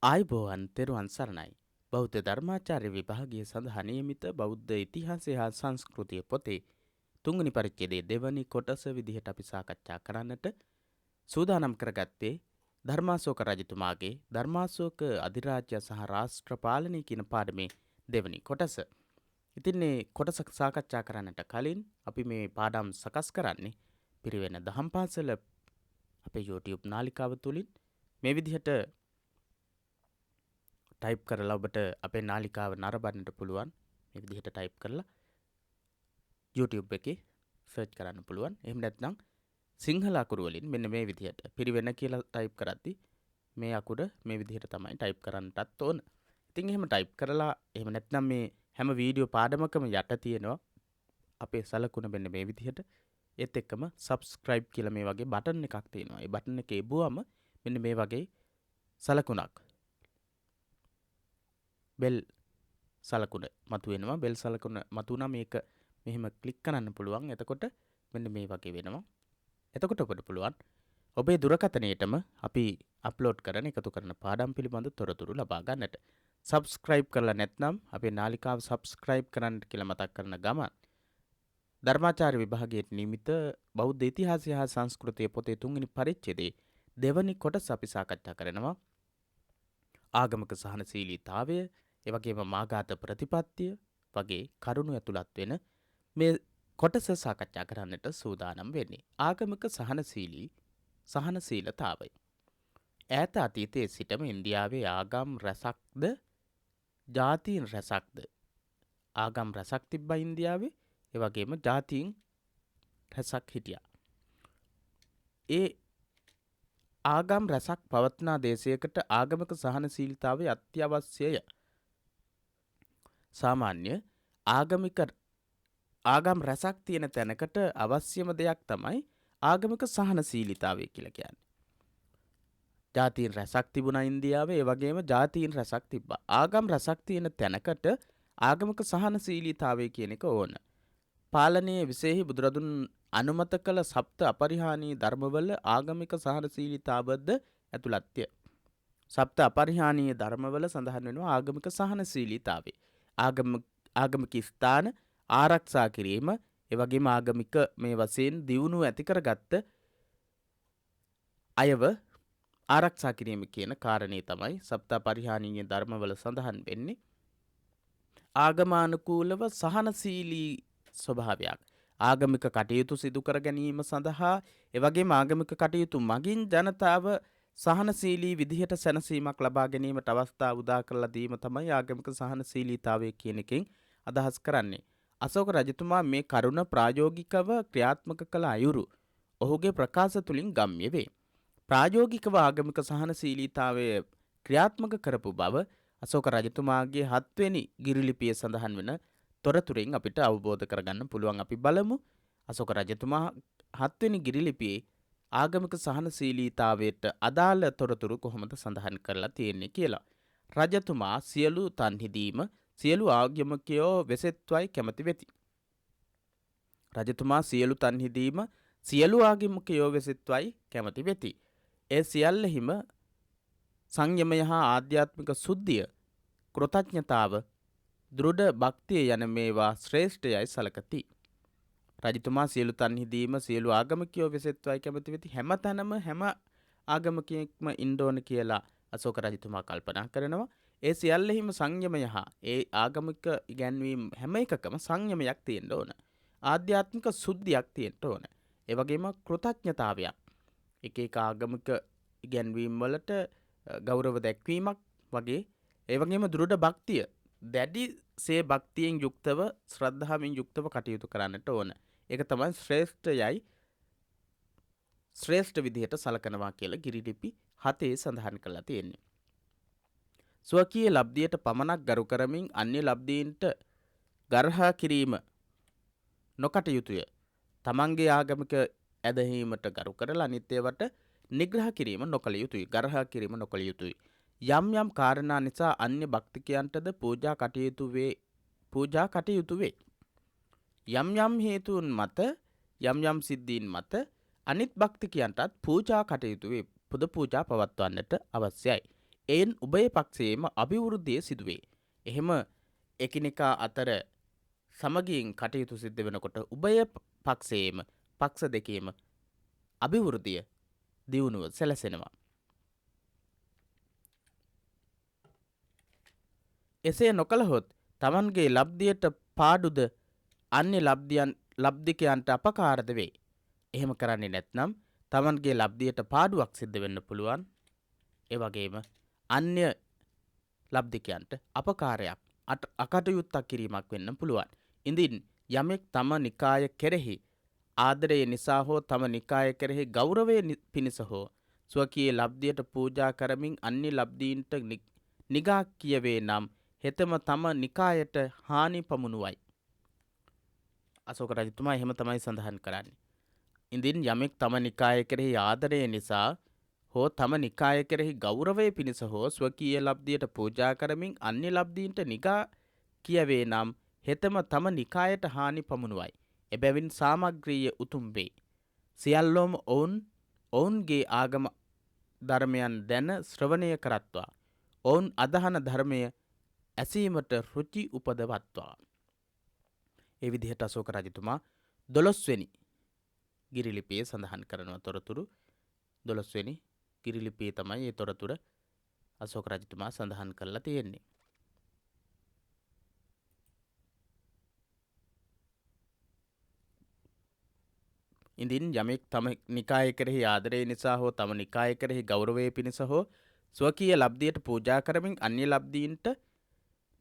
ආයුබෝවන් තෙරුවන් සරණයි. බෞද්ධ ධර්මාචාර්ය විභාගයේ සඳහා නියමිත බෞද්ධ ඉතිහාසය හා සංස්කෘතිය පොතේ තුන්වෙනි පරිච්ඡේදයේ දෙවැනි කොටස විදිහට අපි සාකච්ඡා කරන්නට සූදානම් කරගත්තේ ධර්මාශෝක රජතුමාගේ ධර්මාශෝක අධිරාජ්‍ය සහ රාෂ්ට්‍ර පාලනය කියන පාඩමේ දෙවැනි කොටස. ඉතින් මේ කොටස සාකච්ඡා කරන්නට කලින් අපි මේ පාඩම් සකස් කරන්නේ පිරිවෙන දහම් පාසල අපේ YouTube නාලිකාව තුලින් මේ විදිහට ටයිප් කරලා ඔබට අපේ නාලිකාව නරඹන්නට පුළුවන්. මේ විදිහට ටයිප් කරලා YouTube එකේ සර්ච් කරන්න පුළුවන්. එහෙම නැත්නම් සිංහල අකුරු වලින් මෙන්න මේ විදිහට පිරිවෙන කියලා ටයිප් කරද්දි මේ අකුර මේ විදිහට තමයි ටයිප් කරන්නටත් ඕන. ඉතින් එහෙම ටයිප් කරලා එහෙම නැත්නම් මේ හැම වීඩියෝ පාඩමකම යට තියෙනවා අපේ සලකුණ මෙන්න මේ විදිහට. ඒත් එක්කම subscribe කියලා මේ වගේ බටන් එකක් තියෙනවා. ඒ බටන් එකේ එබුවම මෙන්න මේ වගේ සලකුණක් බෙල් සලකුණ මතුවෙනවා. බෙල් සලකුණ මතුවුණා මේක මෙහෙම ක්ලික් කරන්න පුළුවන්. එතකොට මෙන්න මේ වගේ වෙනවා. එතකොට ඔබට පුළුවන් ඔබේ දුරකථනයේටම අපි අප්ලෝඩ් කරන එකතු කරන පාඩම් පිළිබඳ තොරතුරු ලබා ගන්නට. subscribe කරලා නැත්නම් අපේ නාලිකාව subscribe කරන්න කියලා මතක් කරන ගමන් ධර්මාචාර්ය විභාගයේ නියමිත බෞද්ධ ඉතිහාසය හා සංස්කෘතිය පොතේ තුන්වෙනි පරිච්ඡේදයේ දෙවැනි කොටස අපි සාකච්ඡා කරනවා. ආගමික සහනශීලීතාවය, ඒ වගේම මාඝාත ප්‍රතිපත්තිය වගේ කරුණු ඇතුළත් වෙන මේ කොටස සාකච්ඡා කරන්නට සූදානම් වෙන්නේ. ආගමික සහනශීලතාවය. ඈත අතීතයේ සිටම ඉන්දියාවේ ආගම් රැසක්ද ජාතීන් රැසක්ද ආගම් රැසක් තිබ්බා ඉන්දියාවේ. ඒ වගේම ජාතීන් රැසක් හිටියා. ඒ ආගම් රැසක් පවත්නා දේශයකට ආගමික සහනශීලතාවය අත්‍යවශ්‍යය. සාමාන්‍ය ආගම් රැසක් තියෙන තැනකට අවශ්‍යම දෙයක් තමයි ආගමික සහනශීලීතාවය කියලා කියන්නේ. ජාතීන් රැසක් තිබුණා ඉන්දියාවේ. ඒ වගේම ජාතීන් රැසක් තිබ්බා. ආගම් රැසක් තියෙන තැනකට ආගමික සහනශීලීතාවය කියන එක ඕන. පාලනයේ විශේෂ බුදුරදුන් අනුමත කළ සප්ත අපරිහානීය ධර්මවල ආගමික සහනශීලීතාවද ඇතුළත්ය. සප්ත අපරිහානීය ධර්මවල සඳහන් වෙනවා ආගමික සහනශීලීතාවය. ආගමික ස්ථාන ආරක්ෂා කිරීම, ඒ වගේම ආගමික මේ වශයෙන් දියුණුව ඇති කරගත්ත අයව ආරක්ෂා කිරීම කියන කාරණේ තමයි සප්ත අපරිහානීය ධර්මවල සඳහන් වෙන්නේ. ආගමානුකූලව සහනශීලී ස්වභාවයක්. ආගමික කටයුතු සිදු කර ගැනීම සඳහා එවැගේම ආගමික කටයුතු මගින් ජනතාව සහනශීලී විදිහට සැනසීමක් ලබා ගැනීමට අවස්ථා උදා කරලා දීම තමයි ආගමික සහනශීලීතාවය කියන එකෙන් අදහස් කරන්නේ. අශෝක රජතුමා මේ කරුණ ප්‍රායෝගිකව ක්‍රියාත්මක කළ අයුරු ඔහුගේ ප්‍රකාශ තුලින් ගම්‍ය වේ. ප්‍රායෝගිකව ආගමික සහනශීලීතාවය ක්‍රියාත්මක කරපු බව අශෝක රජතුමාගේ 7 වෙනි ගිරිලිපියේ සඳහන් වෙන තොරතුරින් අපිට අවබෝධ කරගන්න පුළුවන්. අපි බලමු අශෝක රජතුමා 7 වෙනි ගිරිලිපියේ ආගමික සහනශීලීතාවයට අදාළ තොරතුරු කොහොමද සඳහන් කරලා තියෙන්නේ කියලා. රජතුමා සියලු තන්හිදීම සියලු ආගමිකයෝ වෙසෙත්වයි කැමති වෙති. රජතුමා සියලු තන්හිදීම සියලු ආගමිකයෝ වෙසෙත්වයි කැමති වෙති. ඒ සියල්ලෙහිම සංයමය හා ආධ්‍යාත්මික සුද්ධිය, කෘතඥතාව, දෘಢ භක්තිය යන මේවා ශ්‍රේෂ්ඨයයි සලකති. රජතුමා සියලු තන්හිදීම සියලු ආගමිකයෝ වෙසෙත්වයි කැමති වෙති. හැම තැනම හැම ආගමිකයෙක්ම ඉන්න ඕන කියලා අශෝක රජතුමා කල්පනා කරනවා. ඒ සියල්ලෙහිම සංයමය හා ඒ ආගමික ඉගැන්වීම් හැම එකකම සංයමයක් තියෙන්න ඕන. ආධ්‍යාත්මික සුද්ධියක් තියෙන්න ඕන. ඒ වගේම කෘතඥතාවයක්. එක එක ආගමික ඉගැන්වීම් වලට ගෞරව දැක්වීමක් වගේ. ඒ වගේම දෘಢ භක්තිය, දැඩිසේ භක්තියෙන් යුක්තව ශ්‍රද්ධාවෙන් යුක්තව කටයුතු කරන්නට ඕන. ඒක තමයි ශ්‍රේෂ්ඨ විදිහට සලකනවා කියලා ගිරිලිපි 7 සඳහන් කරලා තියෙන්නේ. ස්වකීය ලබ්ධියට පමණක් ගරු කරමින් අන්‍ය ලබ්ධීන්ට ගර්හා කිරීම නොකටයුතුය. තමන්ගේ ආගමික ඇදහිීමට ගරු කරලා අනිත් ඒවාට නිග්‍රහ කිරීම නොකළ යුතුයි. ගර්හා කිරීම නොකළ යුතුයි. යම් යම් කාරණා නිසා අන්‍ය භක්තිකයන්ටද පූජා කටයුතු වේ. යම් යම් හේතුන් මත යම් යම් සිද්ධීන් මත අනිත් භක්තිකයන්ටත් පූජා කටයුතු වේ. පුද පූජා පවත්වන්නට අවශ්‍යයි. එයින් උභය පක්ෂයේම අභිවෘද්ධිය සිදුවේ. එහෙම එකිනෙකා අතර සමගියෙන් කටයුතු සිද්ධ වෙනකොට උභය පක්ෂයේම පක්ෂ දෙකේම අභිවෘද්ධිය දියුණුව සැලසෙනවා. එසේ නොකළහොත් තමන්ගේ ලබ්ධියට පාඩුද අන්‍ය ලබ්ධිකයන්ට අපකාරද වේ. එහෙම කරන්නේ නැත්නම් තමන්ගේ ලබ්ධියට පාඩුවක් සිද්ධ වෙන්න පුළුවන්. ඒ වගේම අන්‍ය ලබ්ධිකයන්ට අපකාරයක් අකටයුත්තක් කිරීමක් වෙන්න පුළුවන්. ඉඳින් යමෙක් තම නිකාය කෙරෙහි ආදරය නිසා හෝ තම නිකාය කෙරෙහි ගෞරවය පිණිස හෝ ස්වකීය ලබ්ධියට පූජා කරමින් අන්‍ය ලබ්ධීන්ට නිගා කියවේ නම් හෙතෙම තම නිකායට හානි පමුණුවයි. අශෝක රජතුමා එහෙම තමයි සඳහන් කරන්නේ. ඉඳින් යමෙක් තම නිකාය කෙරෙහි ආදරය නිසා හෝ තම නිකාය කෙරෙහි ගෞරවය පිණිස හෝ ස්වකීය ලබ්ධියට පූජා කරමින් අන්‍ය ලබ්ධීන්ට නිගා කියවේ නම් හෙතෙම තම නිකායට හානි පමුණුවයි. එබැවින් සාමග්‍රීය උතුම් වේ. සියල්ලෝම ඔවුන්ගේ ආගම ධර්මයන් දැන ශ්‍රවණය කරත්වා. ඔවුන් අදහන ධර්මය ඇසීමට රුචි උපදවත්වා. ඒ විදිහට අශෝක රජතුමා 12 වෙනි ගිරිලිපියේ සඳහන් කරන තොරතුරු 12 වෙනි ගිරිලිපියේ තමයි මේ තොරතුර අශෝක රජතුමා සඳහන් කරලා තියෙන්නේ. ඉඳින් යමෙක් තම නිකාය කෙරෙහි ආදරය නිසා හෝ තම නිකාය කෙරෙහි ගෞරවය පිණිස හෝ ස්වකීය ලබ්ධියට පූජා කරමින් අන්‍ය ලබ්ධීන්ට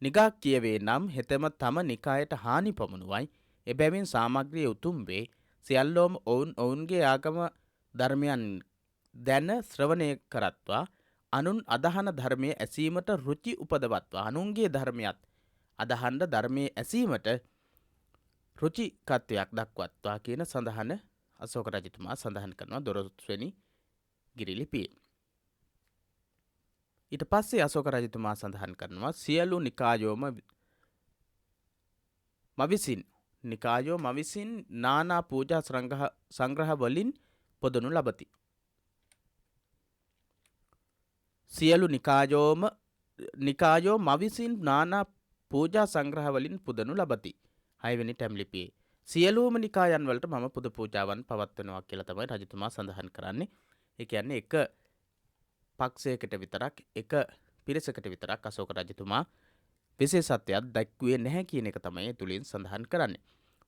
නිගා කියවේ නම් හෙතෙම තම නිකායට හානි පමුණුවයි. එබැවින් සාමග්‍රිය උතුම් වේ. සියල්ලෝම ඔවුන්ගේ ආගම ධර්මයන් දැන ශ්‍රවණය කරත්වා. අනුන් අදහන ධර්මය ඇසීමට රුචි උපදවත්වා. අනුන්ගේ ධර්මයත් අදහන්ඩ ධර්මය ඇසීමට රුචිකත්වයක් දක්වත්වා කියන සඳහන අශෝක රජතුමා සඳහන් කරනවා 12 වෙනි ගිරිලිපියේ. ඊට පස්සේ අශෝක රජතුමා සඳහන් කරනවා සියලු නිකායෝම මවිසින් නානා පූජා සංග්‍රහ වලින් පොදනු ලබති. සියලු නිකායෝ මවිසින් නානා පූජා සංග්‍රහ වලින් පුදනු ලබති. 6 වෙනි ටැම්ලිපියේ සියලුම නිකායන් වලට මම පුද පූජාවන් පවත්වනවා කියලා තමයි රජතුමා සඳහන් කරන්නේ. ඒ කියන්නේ එක පක්ෂයකට විතරක් එක පිරිසකට විතරක් අශෝක රජතුමා විශේෂත්වයක් දැක්වුවේ නැහැ කියන එක තමයි තුලින් සඳහන් කරන්නේ.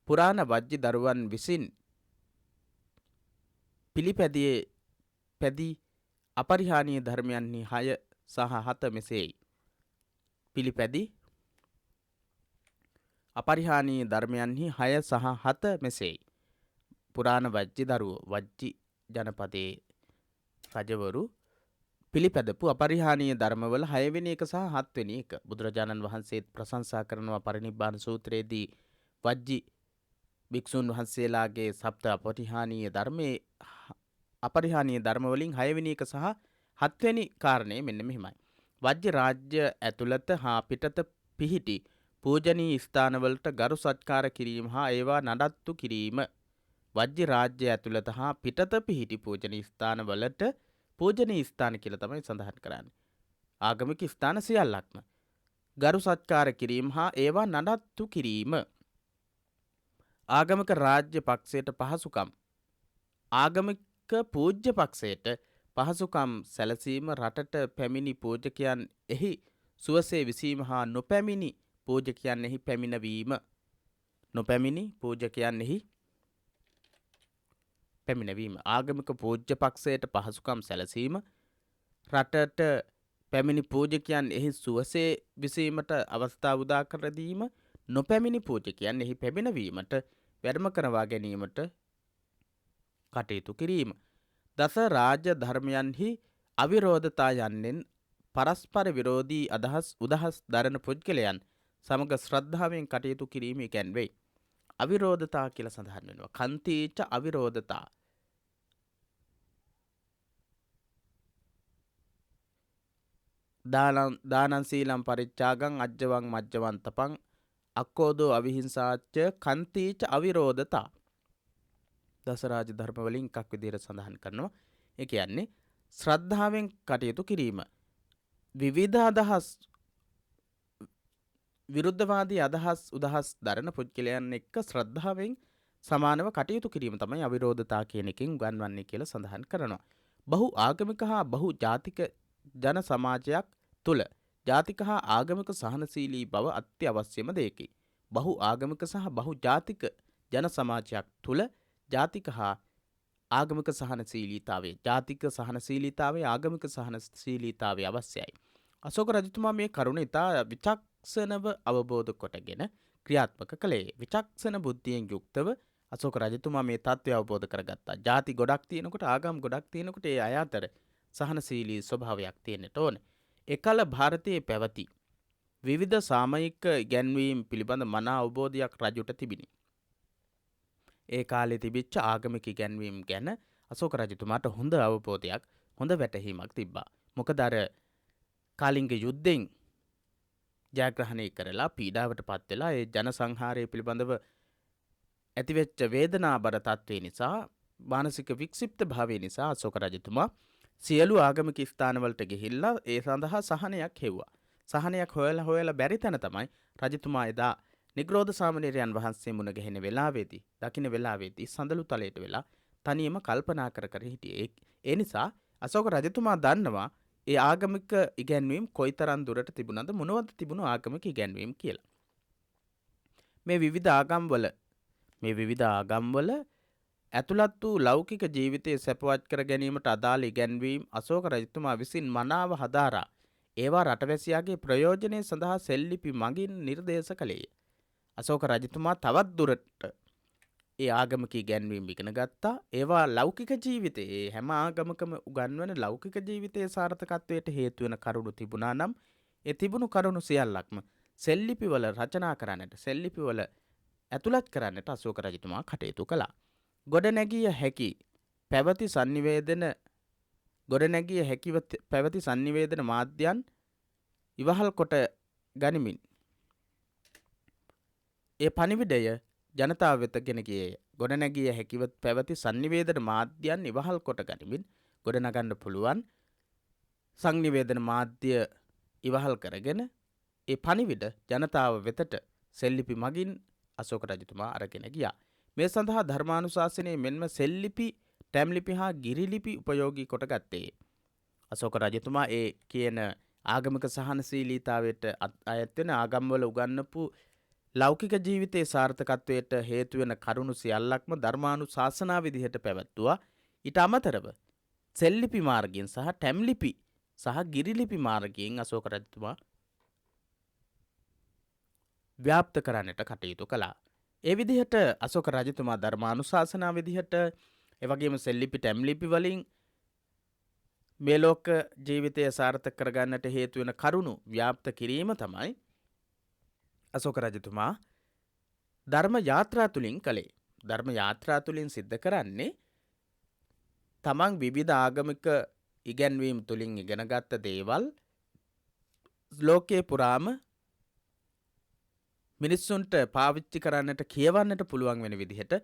පුරාණ වජ්ජි දරුවන් විසින් පිළිපැදී අපරිහානීය ධර්මයන්හි 6 සහ 7 මෙසේයි. පිළිපැදී අපරිහානීය ධර්මයන්හි 6 සහ 7 මෙසේයි. පුරාණ වජ්ජි දරුවෝ වජ්ජි ජනපදයේ රජවරු පිළිපැදපු අපරිහානීය ධර්මවල 6 වෙනි එක සහ 7 වෙනි එක බුදුරජාණන් වහන්සේත් ප්‍රශංසා කරනවා පරිනිබ්බාන සූත්‍රයේදී වජ්ජි භික්ෂුන් වහන්සේලාගේ සප්ත අපරිහානීය ධර්ම වලින් 6 වෙනි එක සහ 7 වෙනි කාරණේ මෙන්න මෙහිමයි. වජ්ජ රාජ්‍ය ඇතුළත හා පිටත පිහිටි පූජනීය ස්ථානවලට ගරු සත්කාර කිරීම හා ඒවා නඩත්තු කිරීම. වජ්ජ රාජ්‍ය ඇතුළත හා පිටත පිහිටි පූජනීය ස්ථානවලට පූජනීය ස්ථාන කියලා තමයි සඳහන් කරන්නේ. ආගමික ස්ථාන සියල්ලක්ම ගරු සත්කාර කිරීම හා ඒවා නඩත්තු කිරීම. ආගමික රාජ්‍ය පක්ෂයට පහසුකම් ආගමික පූජ්‍ය පක්ෂයට පහසුකම් සැලසීම රටට පැමිණි පූජකයන් එහි සුවසේ විසීම හා නොපැමිණි පූජකයන් එහි පැමිණවීම. නොපැමිණි පූජකයන් එහි පැමිණවීම. ආගමික පූජ්‍ය පක්ෂයට පහසුකම් සැලසීම රටට පැමිණි පූජකයන් එහි සුවසේ විසීමට අවස්ථාව උදා කර දීම. නොපැමිණි පූජකයන් එහි පැමිණවීමට වැඩම කරවා ගැනීමට කටයුතු කිරීම. දස රාජ්‍ය ධර්මයන්හි අවිරෝධතා යන්නෙන් පරස්පර විරෝධී උදහස් දරන පුද්ගලයන් සමග ශ්‍රද්ධාවෙන් කටයුතු කිරීම ඉගැන්වෙයි. අවිරෝධතා කියලා සඳහන් වෙනවා. කන්තිච අවිරෝධතා. දානං සීලං පරිච්ඡාගං අජ්ජවං මජ්ජවන්තපං අක්කෝදෝ අවිහිංසාච්ච කන්තිච අවිරෝධතා. දසරාජ ධර්ම වලින් එකක් විදිහට සඳහන් කරනවා. ඒ කියන්නේ ශ්‍රද්ධාවෙන් කටයුතු කිරීම. විවිධ අදහස් විරුද්ධවාදී අදහස් උදහස් දරන පුද්ගලයන් එක්ක ශ්‍රද්ධාවෙන් සමානව කටයුතු කිරීම තමයි අවිරෝධතා කියන එකෙන් උගන්වන්නේ කියලා සඳහන් කරනවා. බහු ආගමික හා බහු ජාතික ජන සමාජයක් තුළ ජාතික හා ආගමික සහනශීලී බව අත්‍යවශ්‍යම දෙයකි. බහු ආගමික සහ බහු ජාතික ජන සමාජයක් තුළ ජාතික හා ආගමික සහනශීලීතාවය ජාතික සහනශීලීතාවය ආගමික සහනශීලීතාවය අවශ්‍යයි. අශෝක රජතුමා මේ කරුණ ඉතා විචක්ෂණව අවබෝධ කොටගෙන ක්‍රියාත්මක කළේ. විචක්ෂණ බුද්ධියෙන් යුක්තව අශෝක රජතුමා මේ තත්ත්වය අවබෝධ කරගත්තා. ජාති ගොඩක් තියෙනකොට ආගම් ගොඩක් තියෙනකොට ඒ අය අතර සහනශීලී ස්වභාවයක් තියෙන්නට ඕන. එකල භාරතයේ පැවති විවිධ සාමයික ඉගැන්වීම් පිළිබඳ මනා අවබෝධයක් රජුට තිබිණි. ඒ කාලේ තිබිච්ච ආගමික ඉගැන්වීම් ගැන අශෝක රජතුමාට හොඳ අවබෝධයක් හොඳ වැටහීමක් තිබ්බා. මොකද අර කාලිංග යුද්ධෙන් ජයග්‍රහණය කරලා පීඩාවට පත් වෙලා ඒ ජන සංහාරය පිළිබඳව ඇතිවෙච්ච වේදනාබර තත්ත්වය නිසා මානසික වික්ෂිප්ත භාවය නිසා අශෝක රජතුමා සියලු ආගමික ස්ථානවලට ගිහිල්ලා ඒ සඳහා සහනයක් හෙව්වා. සහනයක් හොයලා බැරි තැන තමයි රජතුමා එදා නිග්‍රෝධ සාමණේරයන් වහන්සේ මුණ ගැහෙන වෙලාවේදී දකින්න වෙලාවේදී සඳලු තලයට වෙලා තනියම කල්පනා කර කර හිටියේ. ඒ නිසා අශෝක රජතුමා දන්නවා ඒ ආගමික ඉගැන්වීම් කොයිතරම් දුරට තිබුණාද මොනවද තිබුණු ආගමික ඉගැන්වීම් කියලා. මේ විවිධ ආගම්වල ඇතුළත් වූ ලෞකික ජීවිතය සැපවත් කර ගැනීමට අදාළ ඉගැන්වීම් අශෝක රජතුමා විසින් මනාව හදාරා ඒවා රටවැසියාගේ ප්‍රයෝජනය සඳහා සෙල්ලිපි මගින් නිර්දේශ කළේය. අශෝක රජතුමා තවත් දුරට ඒ ආගමික ඉගැන්වීම් ඉගෙන ගත්තා. ඒවා ලෞකික ජීවිතයේ හැම ආගමකම උගන්වන ලෞකික ජීවිතයේ සාර්ථකත්වයට හේතු වෙන කරුණු තිබුණා නම් ඒ තිබුණු කරුණු සියල්ලක්ම සෙල්ලිපිවල රචනා කරන්නට සෙල්ලිපිවල ඇතුළත් කරන්නට අශෝක රජතුමා කටයුතු කළා. ගොඩනැගිය හැකි පැවති සංනිවේදන මාධ්‍යයන් ඉවහල් කොට ගනිමින් ඒ පණිවිඩය ජනතාව වෙත ගෙන ගියේය. ගොඩනැගිය හැකිව පැවති සංනිවේදන මාධ්‍යයන් ඉවහල් කොට ගනිමින් ගොඩනගන්න පුළුවන් සංනිවේදන මාධ්‍ය ඉවහල් කරගෙන ඒ පණිවිඩ ජනතාව වෙතට සෙල්ලිපි මගින් අශෝක රජතුමා අරගෙන ගියා. මේ සඳහා ධර්මානුශාසනයේ මෙන්ම සෙල්ලිපි, ටැම්ලිපි හා ගිරිලිපි උපයෝගී කොට ගත්තේ. අශෝක රජතුමා ඒ කියන ආගමික සහනශීලීතාවයට අයත් වෙන ආගම්වල උගන්වපු ලෞකික ජීවිතයේ සාර්ථකත්වයට හේතු වෙන කරුණු සියල්ලක්ම ධර්මානුශාසනා විදිහට පැවැත්තුවා. ඊට අමතරව සෙල්ලිපි මාර්ගයෙන් සහ ටැම්ලිපි සහ ගිරිලිපි මාර්ගයෙන් අශෝක රජතුමා ව්‍යාප්ත කරන්නට කටයුතු කළා. ඒ විදිහට අශෝක රජතුමා ධර්මානුශාසනා විදිහට එවැගේම සෙල්ලිපි ටැම්ලිපි වලින් මේ ලෝක ජීවිතය සාර්ථක කරගන්නට හේතු වෙන කරුණු ව්‍යාප්ත කිරීම තමයි අශෝක රජතුමා ධර්ම යාත්‍රා තුලින් කළේ. ධර්ම යාත්‍රා තුලින් සිද්ධ කරන්නේ තමන් විවිධ ආගමික ඉගැන්වීම් තුලින් ඉගෙනගත්ත දේවල් ලෝකේ පුරාම මිනිස්සුන්ට පාවිච්චි කරන්නට කියවන්නට පුළුවන් වෙන විදිහට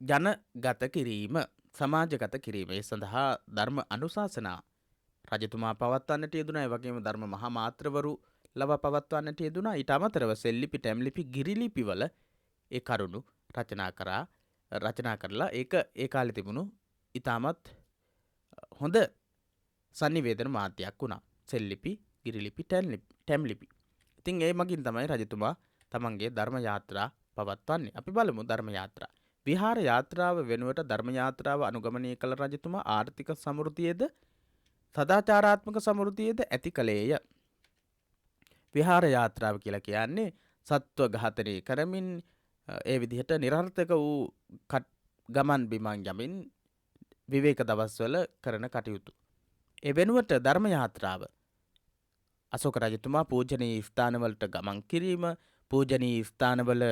ජනගත කිරීම, සමාජගත කිරීම. ඒ සඳහා ධර්ම අනුශාසනා රජතුමා පවත්වන්නට යෙදුණා. ඒ වගේම ධර්ම මහා මාත්‍රවරු ලව පවත්වන්නට යෙදුණා. ඊට අමතරව සෙල්ලිපි, ටැම්ලිපි, ගිරිලිපි වල ඒ කරුණු රචනා කරලා ඒක ඒ කාලේ තිබුණු ඊටමත් හොඳ sannivedana මාධ්‍යයක් වුණා. සෙල්ලිපි, ගිරිලිපි, ටැම්ලිපි. ඉතින් ඒ මගින් තමයි රජතුමා තමන්ගේ ධර්ම යාත්‍රා පවත්වන්නේ. අපි බලමු ධර්ම යාත්‍රා. විහාර යාත්‍රාව වෙනුවට ධර්ම යාත්‍රාව අනුගමනය කළ රජතුමා ආර්ථික සමෘද්ධියද සදාචාරාත්මක සමෘද්ධියද ඇති කළේය. විහාර යාත්‍රාව කියලා කියන්නේ සත්ව ඝාතනය කරමින් ඒ විදිහට නිරර්ථක වූ ගමන් බිමන් යමින් විවේක දවස්වල කරන කටයුතු. ඒ වෙනුවට ධර්ම යාත්‍රාව අශෝක රජතුමා පූජනීය ස්ථානවලට ගමන් කිරීම, පූජනීය ස්ථානවල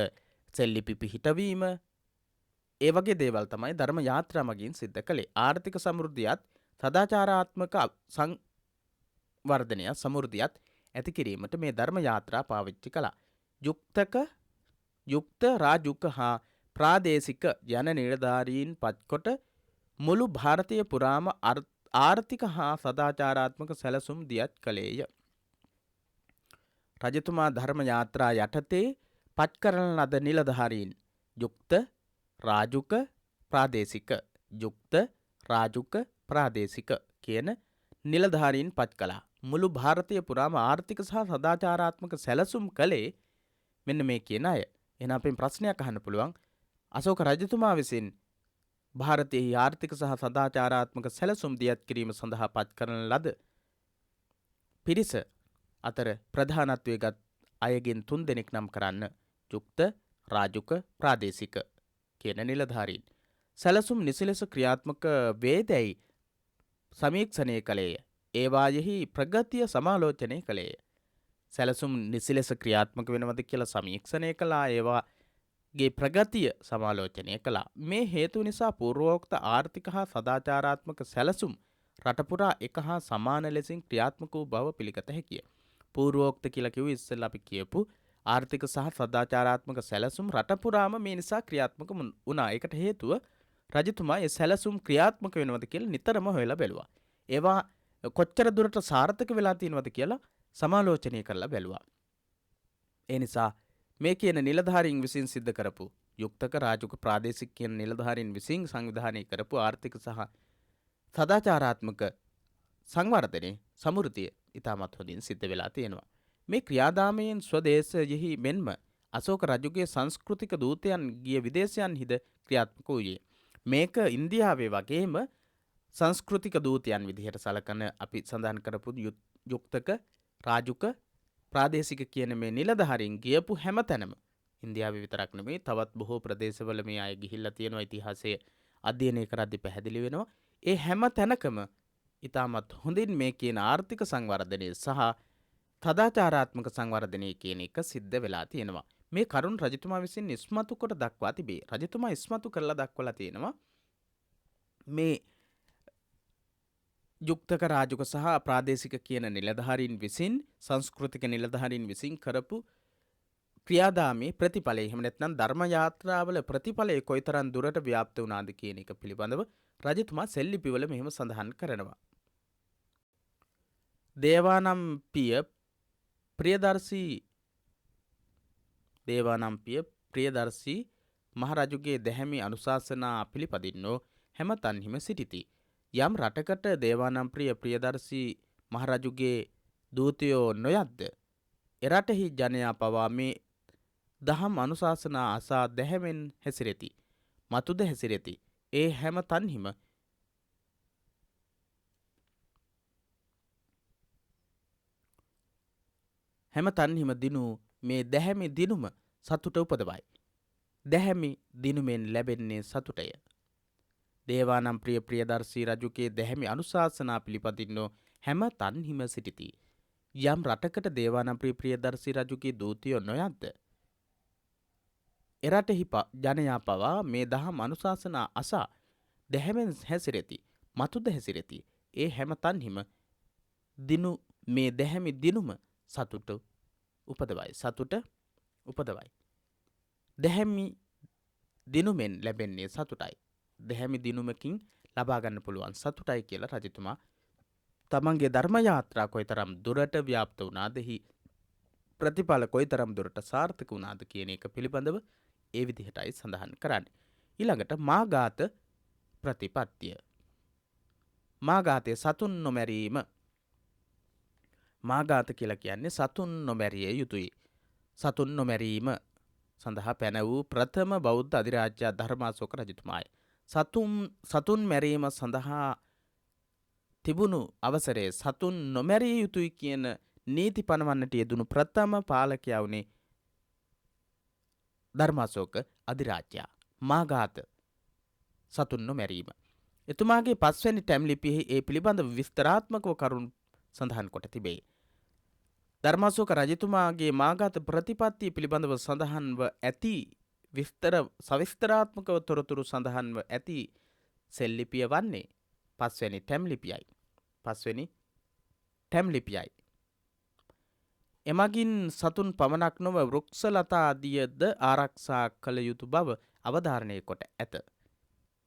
සෙල්ලිපි පිහිටවීම, ඒ වගේ දේවල් තමයි ධර්ම යාත්‍රා මගින් සිද්ධ කළේ. ආර්ථික සමෘද්ධියත් සදාචාරාත්මක සංවර්ධනය සමෘද්ධියත් ඇති කිරීමට මේ ධර්ම යාත්‍රා පාවිච්චි කළා. යුක්ත රාජුක හා ප්‍රාදේශික යන නිලධාරීන් පත්කොට මුළු ಭಾರತೀಯ පුරාම ආර්ථික හා සදාචාරාත්මක සැලසුම් දියත් කළේය. රජතුමා ධර්ම යාත්‍රා යටතේ පත් කරන ලද නිලධාරීන් යුක්ත රාජුක ප්‍රාදේශික යුක්ත රාජුක ප්‍රාදේශික කියන නිලධාරීන් පත් කළා. මුළු භාරතය පුරාම ආර්ථික සහ සදාචාරාත්මක සැලසුම් කළේ මෙන්න මේ කියන අය. එහෙනම් අපෙන් ප්‍රශ්නයක් අහන්න පුළුවන්. අශෝක රජතුමා විසින් ಭಾರತೀಯ ආර්ථික සහ සදාචාරාත්මක සැලසුම් දියත් කිරීම සඳහා පත් කරන ලද පිරිස අතර ප්‍රධානත්වයේ ගත් අයගෙන් 3 දෙනෙක් නම් කරන්න. යුක්ත රාජුක ප්‍රාදේශික කියන නිලධාරීන්. සැලසුම් නිසලෙස ක්‍රියාත්මක වේදැයි සමීක්ෂණය කළේය. ඒවායෙහි ප්‍රගතිය සමාලෝචනය කළේය. සැලසුම් නිසලෙස ක්‍රියාත්මක වෙනවද කියලා සමීක්ෂණය කළා. ඒවාගේ ප්‍රගතිය සමාලෝචනය කළා. මේ හේතු නිසා පූර්වෝක්ත ආර්ථික හා සදාචාරාත්මක සැලසුම් රටපුරා එක හා සමාන ලෙසින් ක්‍රියාත්මක වූ බව පිළිගත හැකිය. පූර්වෝක්ත කියලා කිව්ව ඉස්සෙල්ලා අපි කියපු ආර්ථික සහ සදාචාරාත්මක සැලසුම් රටපුරාම මේ නිසා ක්‍රියාත්මක වුණා. ඒකට හේතුව රජතුමා ඒ සැලසුම් ක්‍රියාත්මක වෙනවද කියලා නිතරම හොයලා බැලුවා. ඒවා කොච්චර දුරට සාර්ථක වෙලා තියෙනවද කියලා සමාලෝචනය කරලා බැලුවා. ඒ නිසා මේ කියන නිලධාරීන් විසින් සිද්ධ කරපු යුක්තක රාජුක ප්‍රාදේශික කියන නිලධාරීන් විසින් සංවිධානය කරපු ආර්ථික සහ සදාචාරාත්මක සංවර්ධනයේ සමෘද්ධිය ඉතාමත් හොඳින් සිද්ධ වෙලා තියෙනවා. මේ ක්‍රියාදාමයෙන් ස්වදේශයෙහි මෙන්ම අශෝක රජුගේ සංස්කෘතික දූතයන් ගිය විදේශයන්හිද ක්‍රියාත්මක වූයේ. මේක ඉන්දියාවේ වගේම සංස්කෘතික දූතයන් විදිහට සලකන අපි සඳහන් කරපු යුක්තක රාජුක ප්‍රාදේශික කියන මේ නිලධාරීන් ගියපු හැම තැනම ඉන්දියාවේ විතරක් නෙමෙයි තවත් බොහෝ ප්‍රදේශවල මේ අය ගිහිල්ලා තියෙනවා. ඉතිහාසයේ අධ්‍යයනය කරද්දී පැහැදිලි වෙනවා. ඒ හැම තැනකම ඉතාමත් හොඳින් මේ කියන ආර්ථික සංවර්ධනය සහ සදාචාරාත්මක සංවර්ධනය කියන එක සිද්ධ වෙලා තියෙනවා. මේ කරුණ රජතුමා විසින් ඉස්මතු කොට දක්වා තිබේ. රජතුමා ඉස්මතු කරලා දක්වලා තියෙනවා මේ යුක්තක රාජුක සහ ප්‍රාදේශික කියන නිලධාරීන් විසින් සංස්කෘතික නිලධාරීන් විසින් කරපු ක්‍රියාදාමයේ ප්‍රතිඵලය එහෙම නැත්නම් ධර්ම යාත්‍රාවල ප්‍රතිඵලය කොයිතරම් දුරට ව්‍යාප්ත වුණාද කියන එක පිළිබඳව රජතුමා සෙල්ලිපිවල මෙහෙම සඳහන් කරනවා. දේවානම්පිය ප්‍රියදර්ශී මහරජුගේ දැහැමි අනුශාසනා පිළිපදින්නෝ හැම තන්හිම සිටිති. යම් රටකට දේවානම්ප්‍රිය ප්‍රියදර්ශී මහරජුගේ දූතයෝ නොයද්ද එරටෙහි ජනයා පවා මේ දහම් අනුශාසනා අසා දැහැමෙන් හැසිරෙති. මතුද හැසිරෙති. ඒ හැම තන්හිම දිනු මේ දැහැමි දිනුම සතුට උපදවයි. දැහැමි දිනුමෙන් ලැබෙන්නේ සතුටය. දේවානම්ප්‍රිය ප්‍රියදර්ශී රජුගේ දැහැමි අනුශාසනා පිළිපදින්නෝ හැම තන්හිම සිටිති. යම් රටකට දේවානම්ප්‍රිය ප්‍රියදර්ශී රජුගේ දූතයෝ නොයද්ද එරටෙහි ජනයා පවා මේ දහම් අනුශාසනා අසා දැහැමෙන් හැසිරෙති. මතුද හැසිරෙති. ඒ හැම තන්හිම දිනු මේ දැහැමි දිනුම සතුට උපදවයි. දැහැමි දිනුමෙන් ලැබෙන්නේ සතුටයි. දැහැමි දිනුමකින් ලබා ගන්න පුළුවන් සතුටයි කියලා රජතුමා තමන්ගේ ධර්ම යාත්‍රා කොයිතරම් දුරට ව්‍යාප්ත වුණාදෙහි ප්‍රතිඵල කොයිතරම් දුරට සාර්ථක වුණාද කියන එක පිළිබඳව ඒ විදිහටයි සඳහන් කරන්නේ. ඊළඟට මාඝාත ප්‍රතිපත්තිය. මාඝාතයේ සතුන් නොමැරීම. මාඝාත කියලා කියන්නේ සතුන් නොමැරිය යුතුයි. සතුන් නොමැරීම සඳහා පැන වූ ප්‍රථම බෞද්ධ අධිරාජ්‍ය ධර්මාශෝක රජතුමායි. සතුන් මැරීම සඳහා තිබුණු අවසරයේ සතුන් නොමැරිය යුතුයි කියන නීති පනවන්නට යෙදුණු ප්‍රථම පාලකයා වුණේ ධර්මාශෝක අධිරාජ්‍යයා. මාඝාත සතුන් නොමැරීම. එතුමාගේ 5 වෙනි ටැම් ලිපියෙහි ඒ පිළිබඳ විස්තරාත්මකව කරුණු සඳහන් කොට තිබේ. ධර්මාශෝක රජතුමාගේ මාඝාත ප්‍රතිපත්තිය පිළිබඳව සඳහන්ව ඇති සවිස්තරාත්මකව තොරතුරු සඳහන්ව ඇති සෙල්ලිපිය වන්නේ 5 වෙනි ටැම් ලිපියයි. එමගින් සතුන් පමණක් නොව වෘක්ෂලතා ආදියද ආරක්ෂා කළ යුතු බව අවධාරණය කොට ඇත.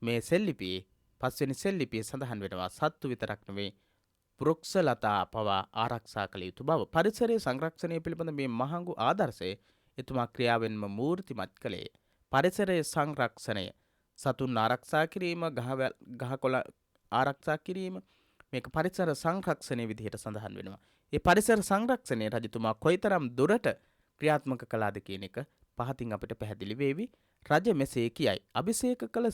මේ සෙල්ලිපියේ 5 වෙනි සෙල්ලිපියේ සඳහන් වෙනවා සත්තු විතරක් නෙවෙයි වෘක්ෂලතා පවා ආරක්ෂා කළ යුතු බව. පරිසරයේ සංරක්ෂණය පිළිබඳ මේ මහඟු ආදර්ශය එතුමා ක්‍රියාවෙන්ම මූර්තිමත් කළේ. පරිසරයේ සංරක්ෂණය සතුන් ආරක්ෂා කිරීම ගහකොළ ආරක්ෂා කිරීම මේක පරිසර සංරක්ෂණය විදිහට සඳහන් වෙනවා. ඒ පරිසර සංරක්ෂණය රජතුමා කොයිතරම් දුරට ක්‍රියාත්මක කළාද කියන එක පහතින් අපිට පැහැදිලි වේවි. රජ මෙසේ කියයි. අභිෂේක කළ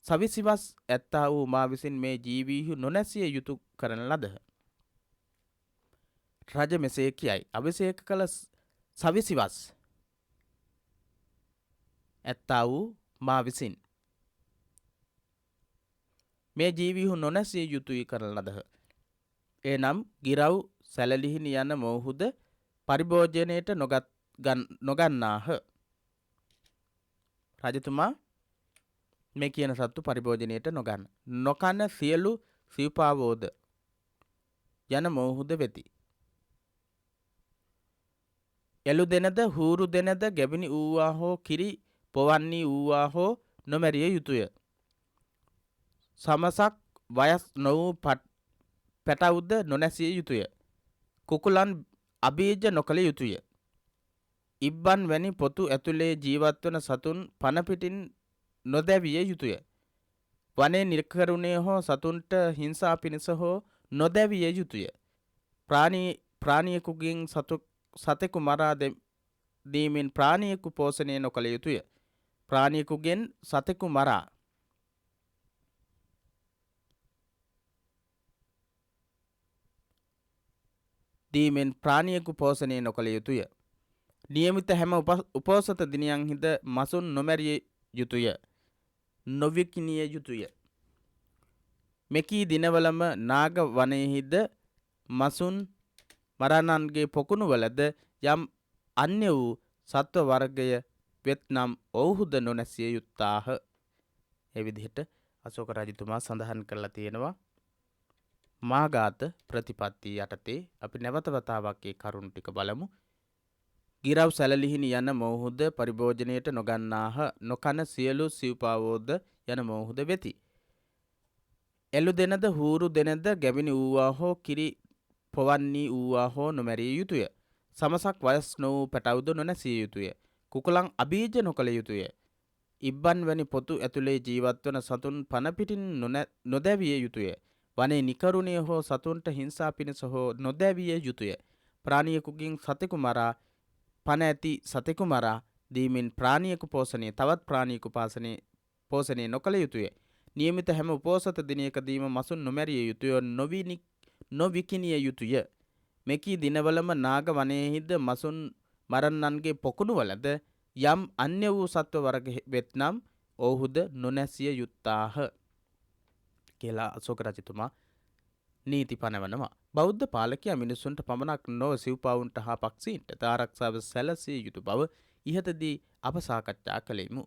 සවිසිවස් ඇත්තා වූ මා විසින් මේ ජීවීහු නොනැසිය යුතු කරන ලදහ. රජ මෙසේ කියයි. අභිෂේක කළ සවිසිවස් ඇත්තා වූ මා විසින් මේ ජීවීහු නොනැසිය යුතුයි කරන ලදහ. එනම් ගිරව් සැලලිහිණි යන මොහුද පරිභෝජනයට නොගන්නාහ. රජතුමා මේ කියන සත්තු පරිභෝජනයට නොගන්න. නොකන සියලු සිව්පාවෝද යන මොහුද වෙති. එළු දෙනද හූරු දෙනද ගැබිනි වූවා හෝ කිරි පොවන්නේ වූවා හෝ නොමැරිය යුතුය. සමසක් වයස් නොවූ පැටවුද නොනැසිය යුතුය. කුකුලන් අබීජ නොකළ යුතුය. ඉබ්බන් වැනි පොතු ඇතුලේ ජීවත්වන සතුන් පනපිටින් නොදැවිය යුතුය. වනේ නිර්කරුණේ හෝ සතුන්ට හිංසා පිණිස හෝ නොදැවිය යුතුය. ප්‍රාණියෙකුගෙන් සතෙකු මරා දීමෙන් ප්‍රාණියෙකු පෝෂණය නොකළ යුතුය. ප්‍රාණියෙකුගෙන් සතෙකු මරා දීමෙන් ප්‍රාණියෙකු පෝෂණය නොකළ යුතුය. නියමිත හැම උපෝසත දිනයන්හිද මසුන් නොමැරිය යුතුය. නොවිකිනිය යුතුය. මෙකී දිනවලම නාග වනයෙහිද මසුන් මරණන්ගේ පොකුණුවලද යම් අන්‍ය වූ සත්ව වර්ගය වෙත්නම් ඔවුහුද නොනැසිය යුත්තාහ. එවිදිහට අශෝක රජතුමා සඳහන් කරලා තියෙනවා. මාඝාත ප්‍රතිපත්තිය යටතේ අපි නැවත වතාවක් ඒ කරුණු ටික බලමු. ගිරව් සැලලිහිණි යන මොහුද පරිභෝජනයට නොගන්නාහ. නොකන සියලු සිව්පාවෝද යන මොහුද වෙති. එළු දෙනද හූරු දෙනද ගැබිනි වූවා හෝ කිරි පොවන්නේ වූවා හෝ නොමැරිය යුතුය. සමසක් වයස් නොවූ පැටවුද නොනැසිය යුතුය. කුකුලන් අබීජ නොකළ යුතුය. ඉබ්බන් වැනි පොතු ඇතුලේ ජීවත්වන සතුන් පනපිටින් නොදැවිය යුතුය. වනේ නිකරුණේ හෝ සතුන්ට හිංසා පිණිස හෝ නොදැවිය යුතුය. ප්‍රාණියෙකුගෙන් සතෙකු මරා පන ඇති සතෙකු මරා දීමෙන් ප්‍රාණියෙකු පෝෂණය තවත් ප්‍රාණියෙකු පෝෂණය නොකළ යුතුය. නියමිත හැම උපෝසත දිනයකදීම මසුන් නොමැරිය යුතුය. නොවිකිනිය යුතුය. මෙකී දිනවලම නාග වනයෙහිද මසුන් මරන්නන්ගේ පොකුණුවලද යම් අන්‍ය වූ සත්ව වර්ග වෙත්නම් ඔවුහුද නොනැසිය යුත්තාහ කියලා අශෝක රජතුමා නීති පනවනවා. බෞද්ධ පාලකයා මිනිසුන්ට පමණක් නොව සිව්පාවුන්ට හා පක්ෂීන්ට ආරක්ෂාව සැලසිය යුතු බව ඉහතදී අප සාකච්ඡා කළෙමු.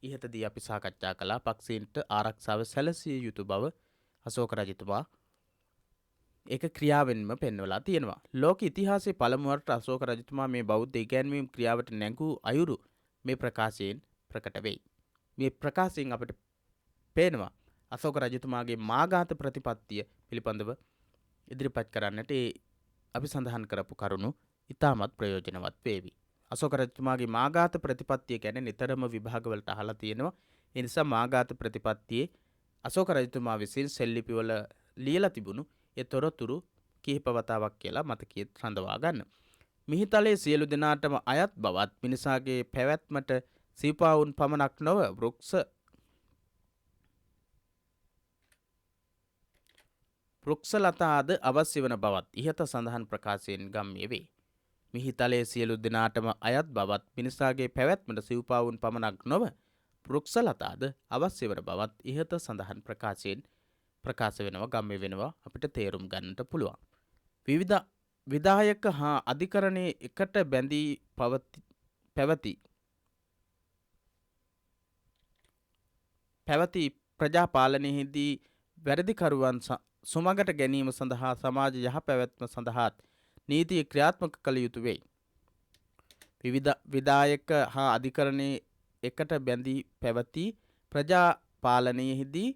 ඉහතදී අපි සාකච්ඡා කළා පක්ෂීන්ට ආරක්ෂාව සැලසිය යුතු බව අශෝක රජතුමා ඒක ක්‍රියාවෙන්ම පෙන්වලා තියෙනවා. ලෝක ඉතිහාසයේ පළමුවරට අශෝක රජතුමා මේ බෞද්ධ ඉගැන්වීම් ක්‍රියාවට නැඟූ අයුරු මේ ප්‍රකාශයෙන් ප්‍රකට වෙයි. මේ ප්‍රකාශයෙන් අපිට පේනවා අශෝක රජතුමාගේ මාඝාත ප්‍රතිපත්තිය පිළිබඳව ඉදිරිපත් කරන්නට අපි සඳහන් කරපු කරුණු ඉතාමත් ප්‍රයෝජනවත් වේවි. අශෝක රජතුමාගේ මාඝාත ප්‍රතිපත්තිය ගැන නිතරම විභාගවලට අහලා තියෙනවා. ඒ නිසා මාඝාත ප්‍රතිපත්තියේ අශෝක රජතුමා විසින් සෙල්ලිපිවල ලියලා තිබුණු ඒ තොරතුරු කිහිප වතාවක් කියලා මතකයේ රඳවා ගන්න. මිහිතලේ සියලු දෙනාටම අයත් බවත් මිනිසාගේ පැවැත්මට සිව්පාවුන් පමණක් නොව වෘක්ෂලතාද අවශ්‍ය වන බවත් ඉහත සඳහන් ප්‍රකාශයෙන් ගම්ම්‍ය වේ. මිහිතලේ සියලු දෙනාටම අයත් බවත් මිනිසාගේ පැවැත්මට සිව්පාවුන් පමණක් නොව වෘක්ෂලතාද අවශ්‍ය වන බවත් ඉහත සඳහන් ප්‍රකාශයෙන් ප්‍රකාශ වෙනවා ගම්ම්‍ය වෙනවා අපිට තේරුම් ගන්නට පුළුවන්. විවිධ විධායක හා අධිකරණයේ එකට බැඳී පැවති ප්‍රජාපාලනයේදී වැරදිකරුවන් සුමගට ගැනීම සඳහා සමාජ යහ පැවැත්ම සඳහාත් නීතිය ක්‍රියාත්මක කළ යුතු වෙයි. විවිධ විධායක හා අධිකරණයේ එකට බැඳී පැවති පාලනයෙහිදී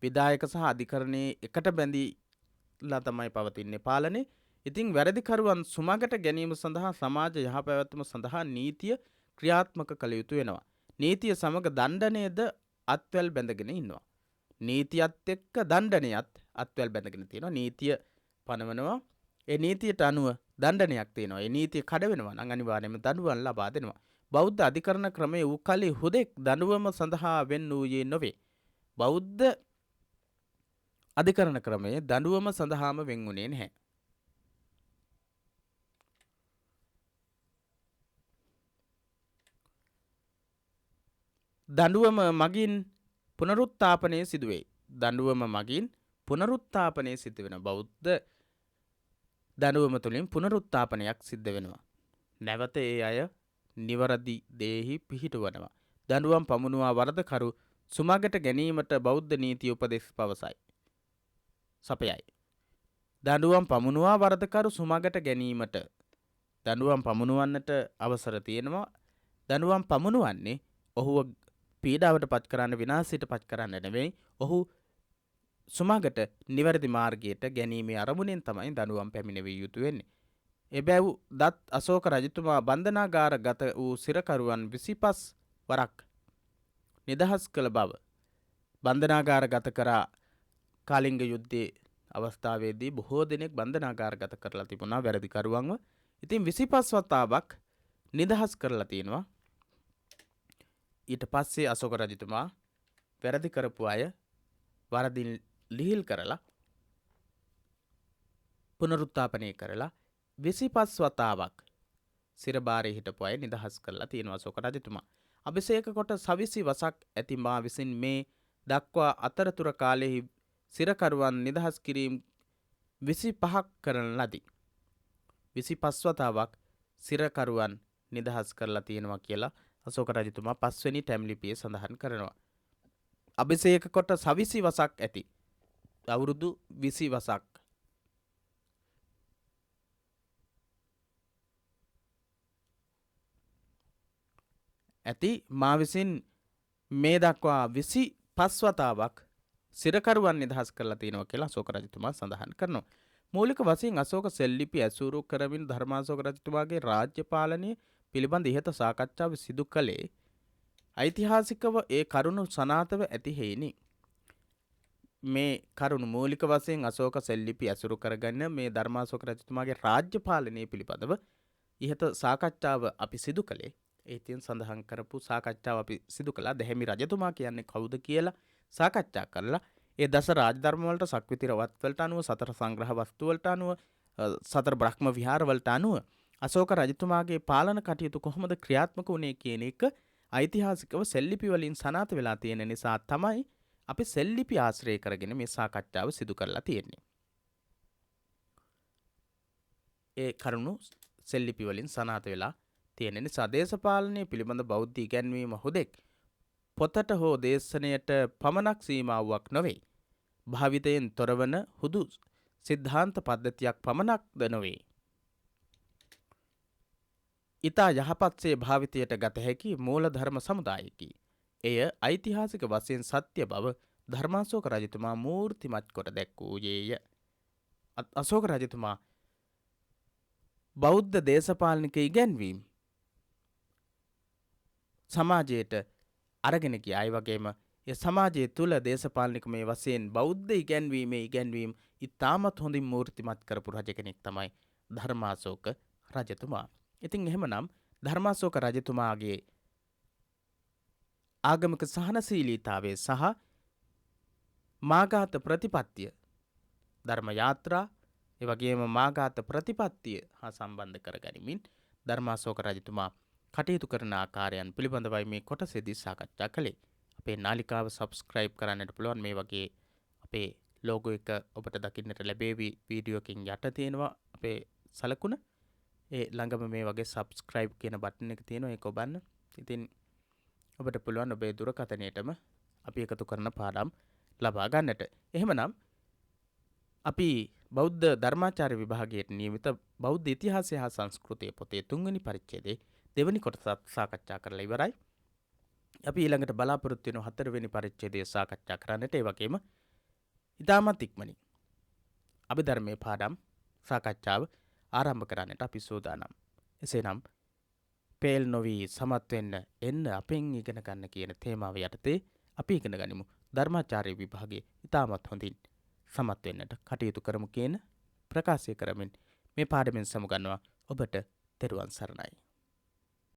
විධායක සහ අධිකරණයේ එකට බැඳීලා තමයි පවතින්නේ පාලනේ. ඉතින් වැරදිකරුවන් සුමගට ගැනීම සඳහා සමාජ යහපැවැත්ම සඳහා නීතිය ක්‍රියාත්මක කළ යුතු වෙනවා. නීතිය සමග දණ්ඩනයද අත්වැල් බැඳගෙන ඉන්නවා. නීතියත් එක්ක දණ්ඩනයත් අත්වැල් බැඳගෙන තියෙනවා. නීතිය පනවනවා. ඒ නීතියට අනුව දණ්ඩනයක් තියෙනවා. ඒ නීතිය කඩ වෙනවා නම් අනිවාර්යයෙන්ම දඬුවම් ලබා දෙනවා. බෞද්ධ අධිකරණ ක්‍රමයේ වූ කලී හුදෙක් දඬුවම සඳහා වෙන් වූයේ නොවේ. බෞද්ධ අධිකරණ ක්‍රමයේ දඬුවම සඳහාම වෙන් වුණේ නැහැ. දඬුවම මගින් පුනරුත්ථාපනය සිදුවේ. දඬුවම මගින් පුනරුත්ථාපනය සිදු වෙන බෞද්ධ දඬුවම තුළින් පුනරුත්ථාපනයක් සිද්ධ වෙනවා. නැවත ඒ අය නිවරදි දේහි පිහිටුවනවා. දඬුවම් පමුණුවා වරදකරු සුමගට ගැනීමට බෞද්ධ නීති උපදෙස් පවසයි. සපයයි. දඬුවම් පමුණුවා වරදකරු සුමගට ගැනීමට දඬුවම් පමුණුවන්නට අවසර තියෙනවා. දඬුවම් පමුණුවන්නේ ඔහුව පීඩාවට පත් කරන්න විනාශයට පත් කරන්න නෙවෙයි. ඔහු සුමගට නිවැරදි මාර්ගයට ගැනීමේ අරමුණෙන් තමයි දඬුවම් පැමිණවිය යුතු වෙන්නේ. එබැව් දත් අශෝක රජතුමා බන්ධනාගාර ගත වූ සිරකරුවන් 25 වරක් නිදහස් කළ බව බන්ධනාගාර ගත කරා. කාලිංග යුද්ධයේ අවස්ථාවේදී බොහෝ දෙනෙක් බන්ධනාගාර ගත කරලා තිබුණා වැරදිකරුවන්ව. ඉතින් 25 වතාවක් නිදහස් කරලා තියෙනවා. ඊට පස්සේ අශෝක රජතුමා වැරදි කරපු අය වරදින් ලිහිල් කරලා පුනරුත්ථාපනය කරලා 25 වතාවක් සිරබාරේ හිටපු අය නිදහස් කරලා තියෙනවා අශෝක රජතුමා. අභිෂේක කොට සවිසි වසක් ඇති මා විසින් මේ දක්වා අතරතුර කාලෙහි සිරකරුවන් නිදහස් කිරීම 25ක් කරන ලදී. 25 වතාවක් සිරකරුවන් නිදහස් කරලා තියෙනවා කියලා අශෝක රජතුමා 5 වෙනි ටැම් ලිපියේ සඳහන් කරනවා. අභිෂේක කොට සවිසි වසක් ඇති අවුරුදු 20 වසක් ඇති මා විසින් මේ දක්වා 25 වතාවක් සිරකරුවන් නිදහස් කරලා තියෙනවා කියලා අශෝක රජතුමා සඳහන් කරනවා. මූලික වශයෙන් අශෝක සෙල්ලිපි ඇසුරු කරමින් ධර්මාශෝක රජතුමාගේ රාජ්‍ය පාලනය පිළිබඳ ඉහත සාකච්ඡාව සිදු කළේ ඓතිහාසිකව ඒ කරුණු සනාතව ඇති හේිනි. මේ කරුණු මූලික වශයෙන් අශෝක සෙල්ලිපි ඇසුරු කරගන්න මේ ධර්මාශෝක රජතුමාගේ රාජ්‍ය පාලනය පිළිබඳව ඉහත සාකච්ඡාව අපි සිදු කළේ ඒතින් සඳහන් කරපු සාකච්ඡාව අපි සිදු කළා. දැහැමි රජතුමා කියන්නේ කවුද කියලා සාකච්ඡා කරලා ඒ දස රාජධර්ම වලට සක්විති රවත් වලට අනුව සතර සංග්‍රහ වස්තු වලට අනුව සතර බ්‍රහ්ම විහාර වලට අනුව අශෝක රජතුමාගේ පාලන කටයුතු කොහොමද ක්‍රියාත්මක වුණේ කියන එක ඓතිහාසිකව සෙල්ලිපි වලින් සනාථ වෙලා තියෙන නිසා තමයි අපි සෙල්ලිපි ආශ්‍රය කරගෙන මේ සාකච්ඡාව සිදු කරලා තියෙන්නේ. ඒ කරුණු සෙල්ලිපි වලින් සනාථ වෙලා තියෙන නිසා දේශපාලනය පිළිබඳ බෞද්ධ ඉගැන්වීම හුදෙක් පොතට හෝ දේශනයට පමණක් සීමාවක් නොවේ. භාවිතයෙන් තොරවන හුදු සිද්ධාන්ත පද්ධතියක් පමණක්ද නොවේ. ඉතා යහපත්සේ භාවිතයට ගත හැකි මූලධර්ම සමුදායකි. එය ඓතිහාසික වශයෙන් සත්‍ය බව ධර්මාශෝක රජතුමා මූර්තිමත් කොට දැක්වූයේය. අශෝක රජතුමා බෞද්ධ දේශපාලනික ඉගැන්වීම් සමාජයට අරගෙන ගියායි වගේම ඒ සමාජය තුළ දේශපාලනිකමය වශයෙන් බෞද්ධ ඉගැන්වීම් ඉතාමත් හොඳින් මූර්තිමත් කරපු රජ කෙනෙක් තමයි ධර්මාශෝක රජතුමා. ඉතින් එහෙමනම් ධර්මාශෝක රජතුමාගේ ආගමික සහනශීලීතාවය සහ මාඝාත ප්‍රතිපත්තිය ධර්ම යාත්‍රා එවැගේම මාඝාත ප්‍රතිපත්තිය හා සම්බන්ධ කරගනිමින් ධර්මාශෝක රජතුමා කටයුතු කරන ආකාරයන් පිළිබඳවයි මේ කොටසේදී සාකච්ඡා කළේ. අපේ නාලිකාව සබ්ස්ක්‍රයිබ් කරන්නට පුළුවන්. මේ වගේ අපේ ලෝගෝ එක ඔබට දකින්නට ලැබේවි. වීඩියෝ එකකින් යට තියෙනවා අපේ සලකුණ. ඒ ළඟම මේ වගේ සබ්ස්ක්‍රයිබ් කියන බටන් එක තියෙනවා. ඒක ඔබන්න. ඉතින් ඔබට පුළුවන් ඔබේ දුරකථනයටම අපි එකතු කරන පාඩම් ලබා ගන්නට. එහෙමනම් අපි බෞද්ධ ධර්මාචාර්ය විභාගයට නියමිත බෞද්ධ ඉතිහාසය හා සංස්කෘතිය පොතේ 3 වෙනි පරිච්ඡේදයේ දෙවැනි කොටසත් සාකච්ඡා කරලා ඉවරයි. අපි ඊළඟට බලාපොරොත්තු වෙන 4 වෙනි පරිච්ඡේදය සාකච්ඡා කරන්නට. ඒ වගේම ඉතාමත් ඉක්මනින් අභිධර්මයේ පාඩම් සාකච්ඡාව ආරම්භ කරන්නට අපි සූදානම්. එසේනම් පේල් නොවි සමත් වෙන්න එන්න අපෙන් ඉගෙන ගන්න කියන තේමාව යටතේ අපි ඉගෙන ගනිමු ධර්මාචාර්ය විභාගයේ ඉතාමත් හොඳින් සමත් වෙන්නට කටයුතු කරමු කියන ප්‍රකාශය කරමින් මේ පාඩමෙන් සමුගන්නවා. ඔබට තෙරුවන් සරණයි.